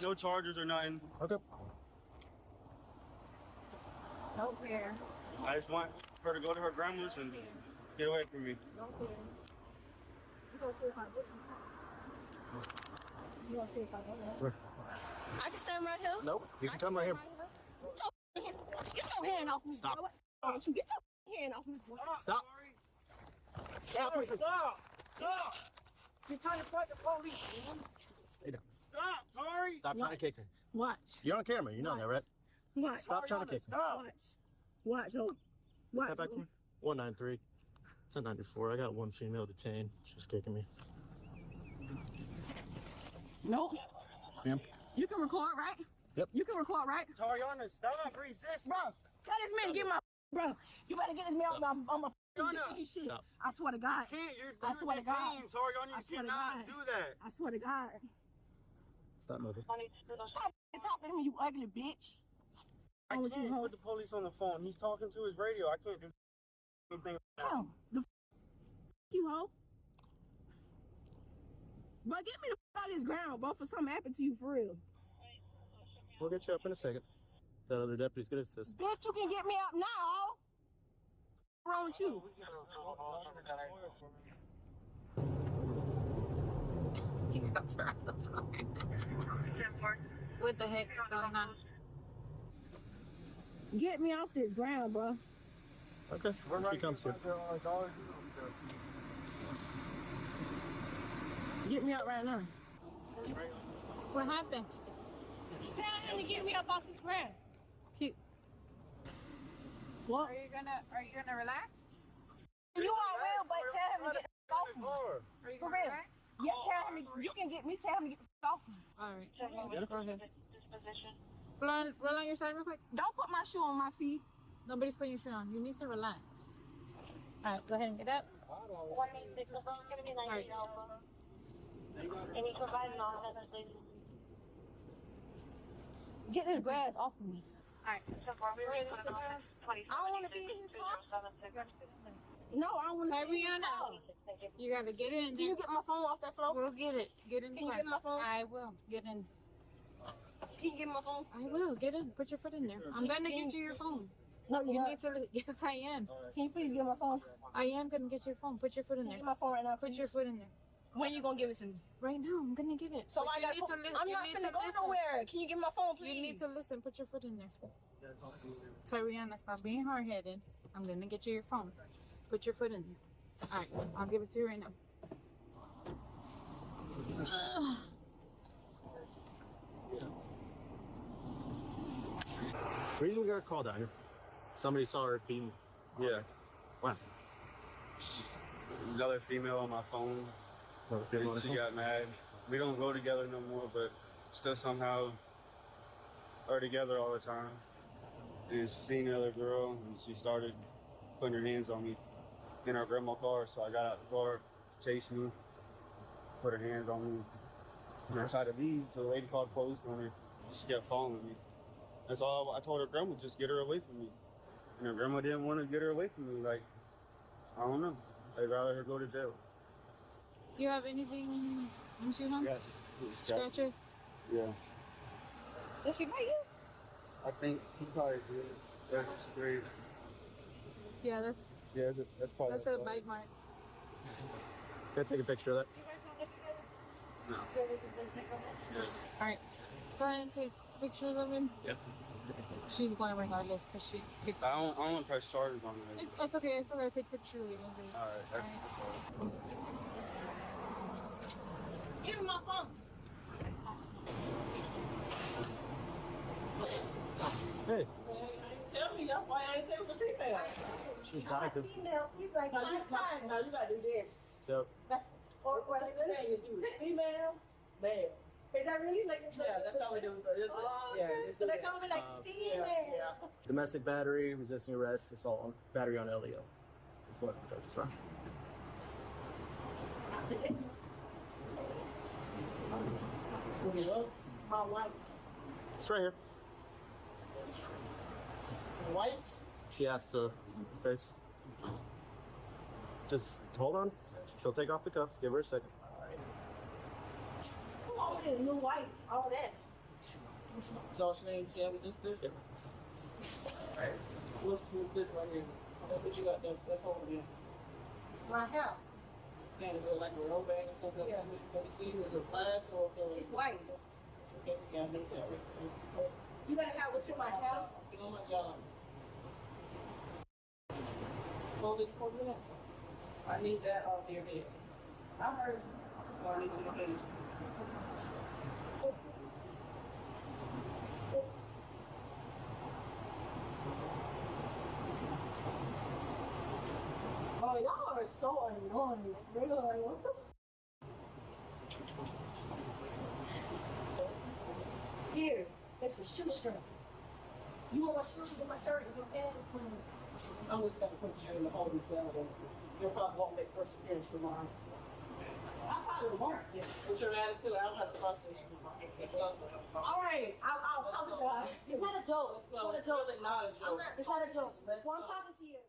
No charges or nothing. Okay. No fear. I just want her to go to her grandma's and get away from me. No fear. You gonna see if I do You gonna see if I do I can stand right here. Nope. You can come right here. Get your hand off me. Stop. Boy. Get your hand off me. Boy. Stop. Stop! Stop! You're trying to fight the police, man. Stay down. Stop, Tori! Stop trying to kick her. Watch. You're on camera. You know that, right? Watch. Stop trying to kick her. Stop! Watch. Watch. Step back here. 193. 1094. I got one female detained. She's kicking me. Nope. Ma'am? You can record, right? Yep. You can record, right? Tariana, stop! Resist! Bro, tell this man to get my... Bro, you better get this man off my... Shit. Stop. I swear to God. You can't. I swear to God. Tariana, you cannot do that. I swear to God. Stop moving. Stop talking to me, you ugly bitch. I can't put the police on the phone. He's talking to his radio. I can't do anything. Hell, you hoe. Bro, get me the out of this ground, bro, for something happened to you for real. We'll get you up in a second. The other deputy's gonna assist. Bitch, you can get me up now. What's wrong with you? He got her on the phone. What the heck is going on? Get me off this ground, bro. Okay. She comes here. Get me up right now. What happened? Tell him to get me up off this ground. Are What? you gonna relax? You all will, but tell him to get off me. Are you For gonna real. relax? Yeah, tell him you can get me. Tell him to get off me. All right. Go ahead. Roll on your side real quick. Don't put my shoe on my feet. Nobody's putting your shoe on. You need to relax. All right. Go ahead and get up. 186, the phone's going to be 90 Alpha. Can you provide an officer, please? Get this grass off of me. Alright, so far we were put an office 27. I don't want to be in his car. 2076. No, I don't want to Hey, be in his car. Rihanna. You gotta get in. Can you get my phone off that floor? We'll get it. Get in. Can you get my phone? I will. Get in. Can you get my phone? I will. Get in. Put your foot in there. I'm gonna get you your phone. No, You not. need to. Yes, I am. Can you please get my phone? I am gonna get your phone. Put your foot in Can you there. get my phone right now? Put your foot in there. When you gonna give it to me? Right now, I'm gonna get it. So But I you got. need to li- I'm you not need finna to go listen. nowhere. Can you get my phone, please? You need to listen. Put your foot in there. Rihanna, stop being hard-headed. I'm gonna get you your phone. Put your foot in there. All right, I'll give it to you right now. Reason we got a call down here. Somebody saw her being. Yeah. Wow. Another female on my phone. No, And she got mad. We don't go together no more, but still somehow are together all the time. And she seen the other girl, and she started putting her hands on me in our grandma's car. So I got out the car, chased me, put her hands on me, and I tried to leave. So the lady called police on her. She kept following me. That's all I told her grandma, just get her away from me. And her grandma didn't want to get her away from me. Like, I don't know. They'd rather her go to jail. You have anything in your hand? Yes. Scratches? Yeah. Does she bite you? I think she probably did. That's great. Yeah, that's Probably a bite mark. Can I take a picture of that? No. All right, go ahead and take pictures of him. Yep. She's going regardless because she kicked. I don't want to press charges on her. It's okay. I still gotta take pictures of you. All right. Give me my phone. Hey. Tell me why I ain't say it was a female. She's dying to. Female, you like No, you gotta do this. So, That's or What is the man you do? Female, male. Is that really like? Yeah, that's all we do. Oh, Yeah, okay. this So is they it. sound like female. Yeah. domestic battery, resisting arrest, assault on battery on LEO. Is what the charges are. My wife. It's right here. Wipes. She asked to face. Just hold on. She'll take off the cuffs. Give her a second. Oh, new white, all that. Exhaustion, yeah, we just this. What's this right here? What you got? That's over there. My hair. Saying is it like a roll bag or something? Yeah. Let me see. Is it black or It's white. It's okay. We gotta make that right. You gotta have what's in my house. Get on my job. Hold this for me. I need that off your head. I heard. I need you to finish. Oh, y'all are so annoying. Really, like, what the? Here, it's a shoestring. You want my shoes and my shirt and your pants? I'm just gonna put you in the holding cell. You'll probably won't make first appearance tomorrow. I probably won't. Yeah. With your attitude, I don't have to process you tomorrow. All right, I'll apologize. It's not a joke. No, it's really not a joke. It's not a joke. Well, I'm talking to you.